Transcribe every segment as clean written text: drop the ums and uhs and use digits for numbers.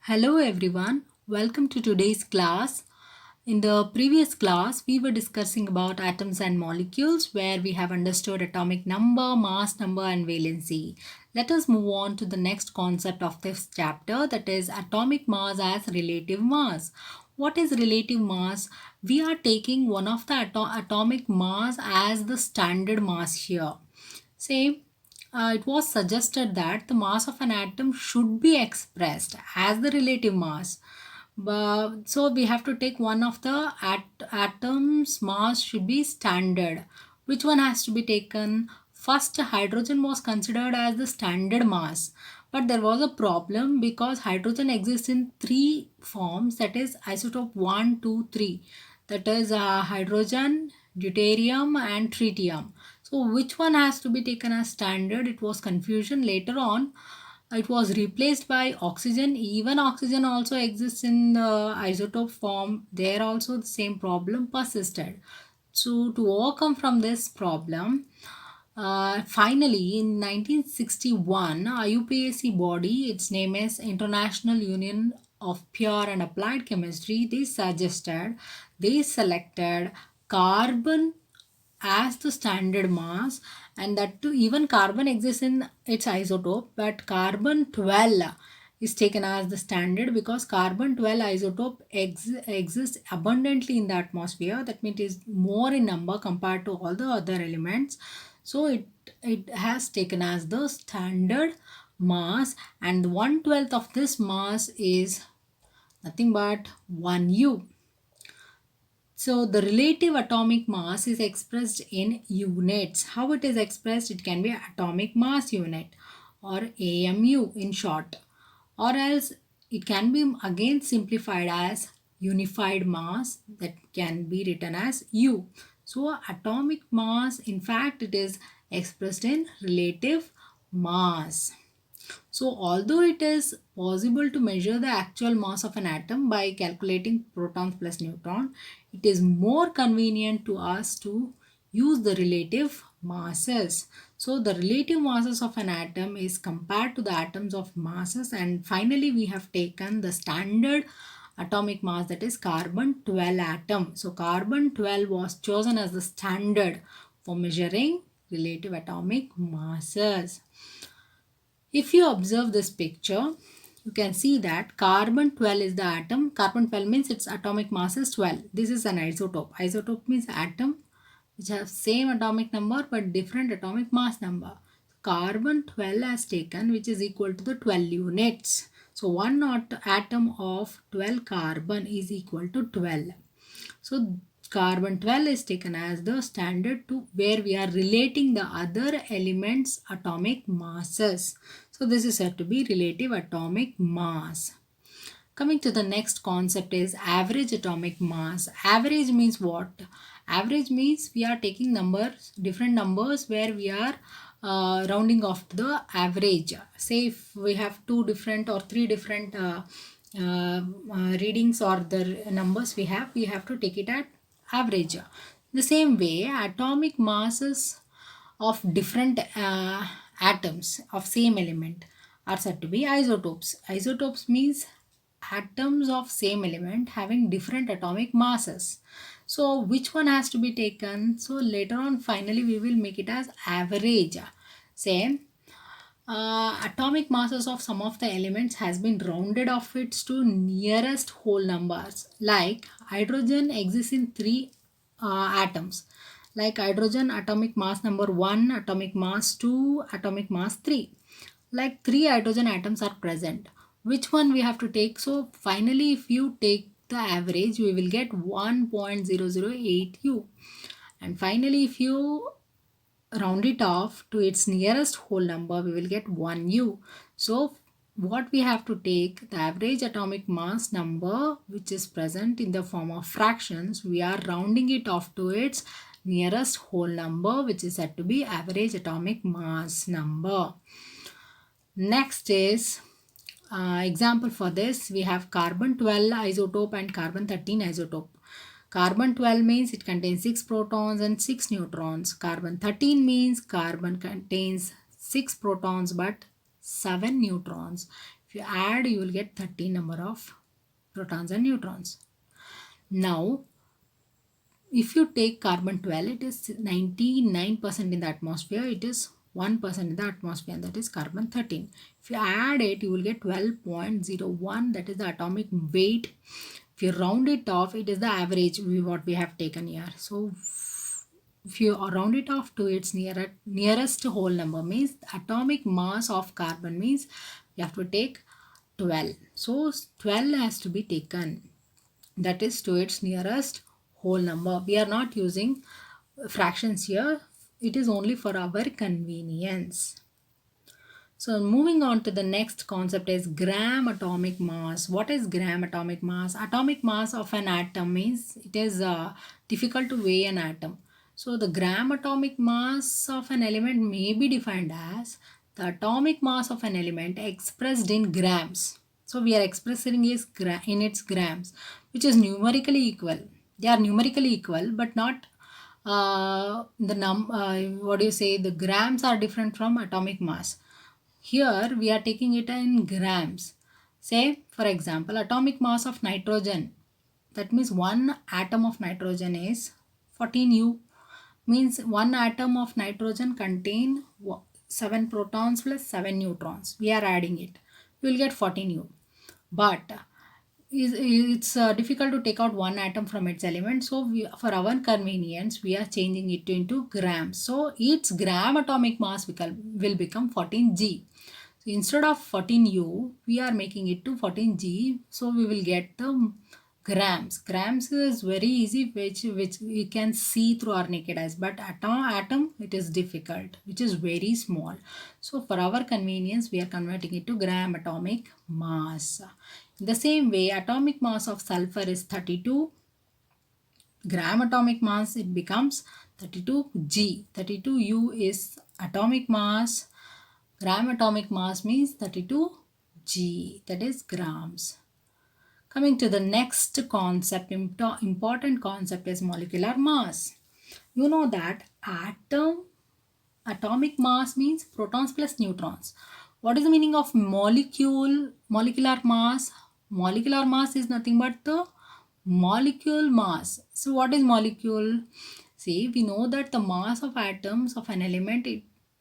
Hello everyone, welcome to today's class. In the previous class, we were discussing about atoms and molecules where we have understood atomic number, mass number and valency. Let us move on to the next concept of this chapter, that is atomic mass as relative mass. What is relative mass? We are taking one of the atomic mass as the standard mass here. Say, it was suggested that the mass of an atom should be expressed as the relative mass. So we have to take one of the atom's mass should be standard. Which one has to be taken? First, hydrogen was considered as the standard mass. But there was a problem because hydrogen exists in three forms, that is isotope 1, 2, 3. That is hydrogen, deuterium and tritium. So which one has to be taken as standard? It was confusion. Later on, it was replaced by oxygen. Even oxygen also exists in the isotope form. There also the same problem persisted. So to overcome from this problem, finally in 1961, IUPAC body, its name is International Union of Pure and Applied Chemistry, they selected carbon as the standard mass, and that too even carbon exists in its isotope, but carbon 12 is taken as the standard because carbon 12 isotope exists abundantly in the atmosphere. That means it is more in number compared to all the other elements. So it has taken as the standard mass, and 1/12 of this mass is nothing but 1U. So the relative atomic mass is expressed in units. How it is expressed? It can be atomic mass unit or AMU in short, or else it can be again simplified as unified mass, that can be written as U. So atomic mass, in fact, it is expressed in relative mass. So although it is possible to measure the actual mass of an atom by calculating protons plus neutron, it is more convenient to us to use the relative masses. So the relative masses of an atom is compared to the atoms of masses, and finally we have taken the standard atomic mass, that is carbon 12 atom. So carbon 12 was chosen as the standard for measuring relative atomic masses. If you observe this picture, you can see that carbon 12 is the atom. Carbon 12 means its atomic mass is 12. This is an isotope. Isotope means atom which have same atomic number but different atomic mass number. Carbon 12 has taken, which is equal to the 12 units. So one atom of 12 carbon is equal to 12. So carbon 12 is taken as the standard to where we are relating the other elements atomic masses. So this is said to be relative atomic mass. Coming to the next concept is average atomic mass. Average means what? Average means we are taking numbers, different numbers where we are rounding off to the average. Say if we have two different or three different readings or the numbers we have to take it at average. The same way, atomic masses of different atoms of same element are said to be isotopes. Isotopes means atoms of same element having different atomic masses. So which one has to be taken? So later on finally we will make it as average. Say atomic masses of some of the elements has been rounded off its to nearest whole numbers. Like hydrogen exists in three atoms. Like hydrogen atomic mass number 1, atomic mass 2, atomic mass 3. Like three hydrogen atoms are present. Which one we have to take? So finally if you take the average, we will get 1.008 U. And finally if you round it off to its nearest whole number, we will get 1U. So what we have to take, the average atomic mass number which is present in the form of fractions, we are rounding it off to its nearest whole number, which is said to be average atomic mass number. Next is example for this, we have carbon 12 isotope and carbon 13 isotope. Carbon 12 means it contains 6 protons and 6 neutrons. Carbon 13 means carbon contains 6 protons but 7 neutrons. If If you add, you will get 13 number of protons and neutrons. Now, if you take carbon 12, it is 99% in the atmosphere. It is 1% in the atmosphere, and that is carbon 13. If you add it, you will get 12.01, that is the atomic weight. If you round it off, it is the average what we have taken here. So if you round it off to its nearest whole number, means atomic mass of carbon, means you have to take 12. So 12 has to be taken, that is to its nearest whole number. We are not using fractions here. It is only for our convenience. So moving on to the next concept is gram atomic mass. What is gram atomic mass? Atomic mass of an atom means it is difficult to weigh an atom. So the gram atomic mass of an element may be defined as the atomic mass of an element expressed in grams. So we are expressing it in its grams, which is numerically equal. They are numerically equal, but not what do you say? The grams are different from atomic mass. Here we are taking it in grams. Say, for example, atomic mass of nitrogen. That means one atom of nitrogen is 14U. Means one atom of nitrogen contain 7 protons plus 7 neutrons. We are adding it. We will get 14U. But it's difficult to take out one atom from its element, so for our convenience we are changing it into grams. So its gram atomic mass will become 14G. So instead of 14U, we are making it to 14G, so we will get the grams. Grams is very easy, which we can see through our naked eyes, but atom it is difficult, which is very small. So for our convenience we are converting it to gram atomic mass. In the same way, atomic mass of sulfur is 32. Gram atomic mass, it becomes 32G. 32U is atomic mass. Gram atomic mass means 32G, that is grams. Coming to the next concept, important concept is molecular mass. You know that atomic mass means protons plus neutrons. What is the meaning of molecular mass? Molecular mass is nothing but the molecule mass. So what is molecule? See, we know that the mass of atoms of an element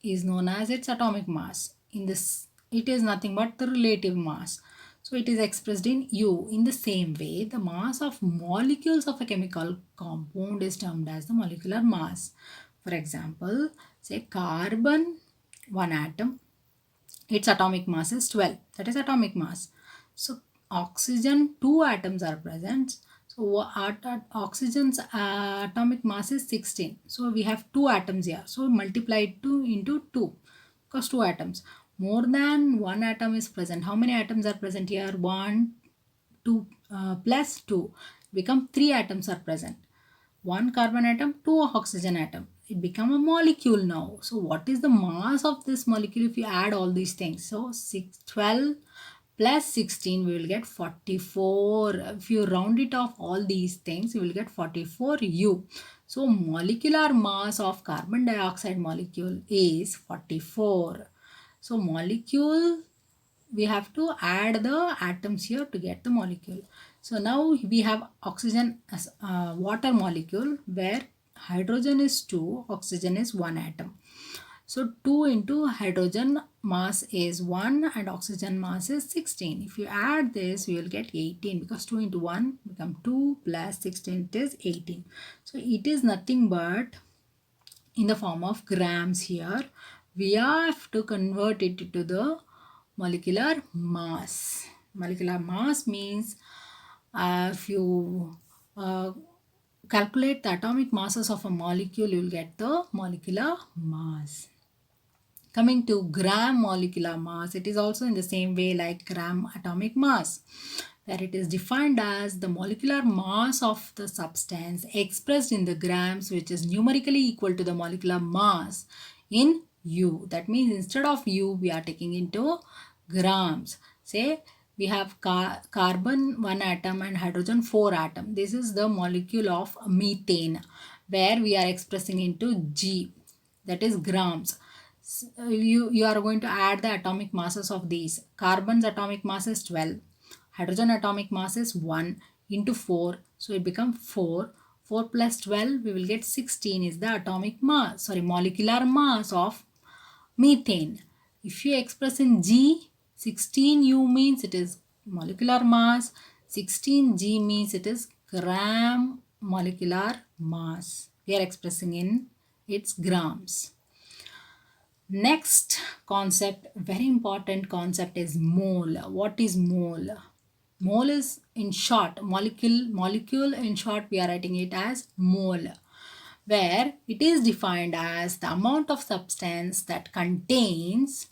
is known as its atomic mass. In this, it is nothing but the relative mass. So it is expressed in U. In the same way, the mass of molecules of a chemical compound is termed as the molecular mass. For example, say carbon, one atom, its atomic mass is 12. That is atomic mass. So oxygen, 2 atoms are present. So oxygen's atomic mass is 16. So we have 2 atoms here. So multiply it into 2 because 2 atoms. More than 1 atom is present. How many atoms are present here? 1, 2 plus 2. Become 3 atoms are present. 1 carbon atom, 2 oxygen atom. It become a molecule now. So what is the mass of this molecule if you add all these things? So 12 plus 16, we will get 44. If you round it off all these things, you will get 44U. So molecular mass of carbon dioxide molecule is 44. So molecule, we have to add the atoms here to get the molecule. So now we have oxygen as a water molecule where hydrogen is 2, oxygen is 1 atom. So 2 into hydrogen mass is 1 and oxygen mass is 16. If you add this, we will get 18 because 2 into 1 become 2 plus 16, it is 18. So it is nothing but in the form of grams here. We have to convert it to the molecular mass. Molecular mass means if you calculate the atomic masses of a molecule, you will get the molecular mass. Coming to gram molecular mass, it is also in the same way like gram atomic mass, where it is defined as the molecular mass of the substance expressed in the grams, which is numerically equal to the molecular mass in U. That means instead of U, we are taking into grams. Say we have carbon 1 atom and hydrogen 4 atom. This is the molecule of methane, where we are expressing into G, that is grams. You are going to add the atomic masses of these. Carbon's atomic mass is 12. Hydrogen atomic mass is 1 into 4. So it becomes 4. 4 plus 12, we will get 16 is the atomic mass, molecular mass of methane. If you express in G, 16U means it is molecular mass, 16G means it is gram molecular mass. We are expressing in its grams. Next concept, very important concept, is mole. What is mole? Mole is in short, molecule in short we are writing it as mole, where it is defined as the amount of substance that contains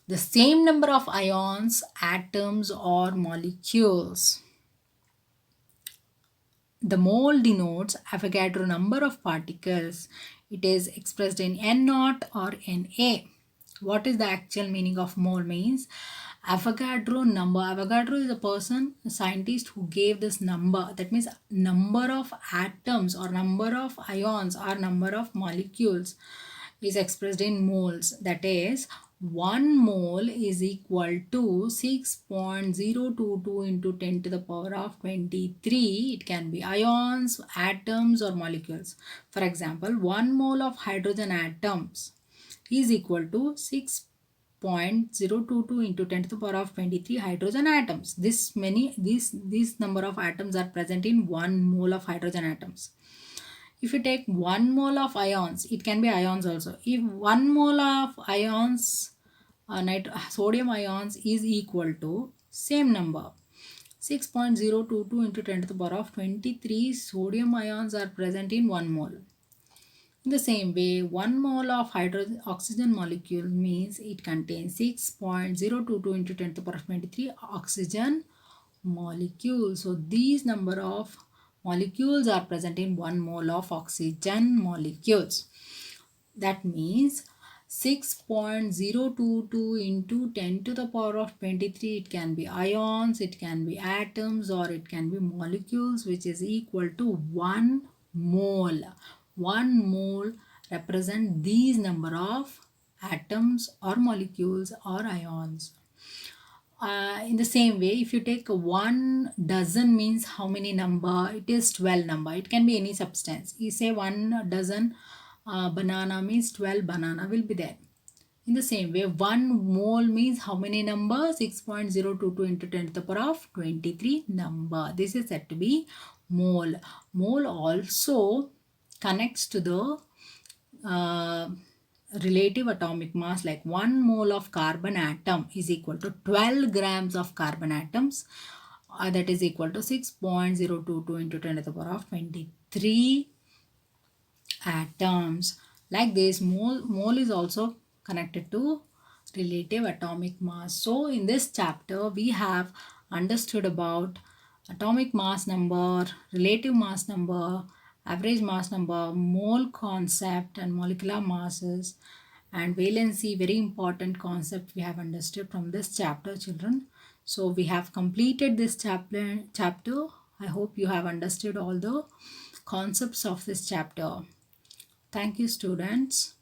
the same number of ions, atoms or molecules. The mole denotes Avogadro number of particles. It is expressed in N0 or Na. What is the actual meaning of mole means? Avogadro number. Avogadro is a scientist who gave this number. That means number of atoms or number of ions or number of molecules is expressed in moles. That is, 1 mole is equal to 6.022 into 10 to the power of 23. It can be ions, atoms or molecules. For example, 1 mole of hydrogen atoms is equal to 6.022 into 10 to the power of 23 hydrogen atoms. This number of atoms are present in 1 mole of hydrogen atoms. If you take 1 mole of ions, it can be ions also. If 1 mole of ions, sodium ions is equal to same number, 6.022 into 10 to the power of 23 sodium ions are present in 1 mole. In the same way, 1 mole of oxygen molecule means it contains 6.022 into 10 to the power of 23 oxygen molecules. So these number of molecules are present in 1 mole of oxygen molecules. That means 6.022 into 10 to the power of 23, it can be ions, it can be atoms or it can be molecules, which is equal to 1 mole. 1 mole represent these number of atoms or molecules or ions. In the same way, if you take 1 dozen means how many number? It is 12 number. It can be any substance. You say 1 dozen banana means 12 banana will be there. In the same way, 1 mole means how many number? 6.022 into 10 to the power of 23 number. This is said to be mole. Mole also connects to the relative atomic mass, like 1 mole of carbon atom is equal to 12 grams of carbon atoms. That is equal to 6.022 into 10 to the power of 23 atoms. Like this, mole is also connected to relative atomic mass. So in this chapter, we have understood about atomic mass number, relative mass number, average mass number, mole concept and molecular masses, and valency, very important concept we have understood from this chapter, children. So we have completed this chapter. I hope you have understood all the concepts of this chapter. Thank you, students.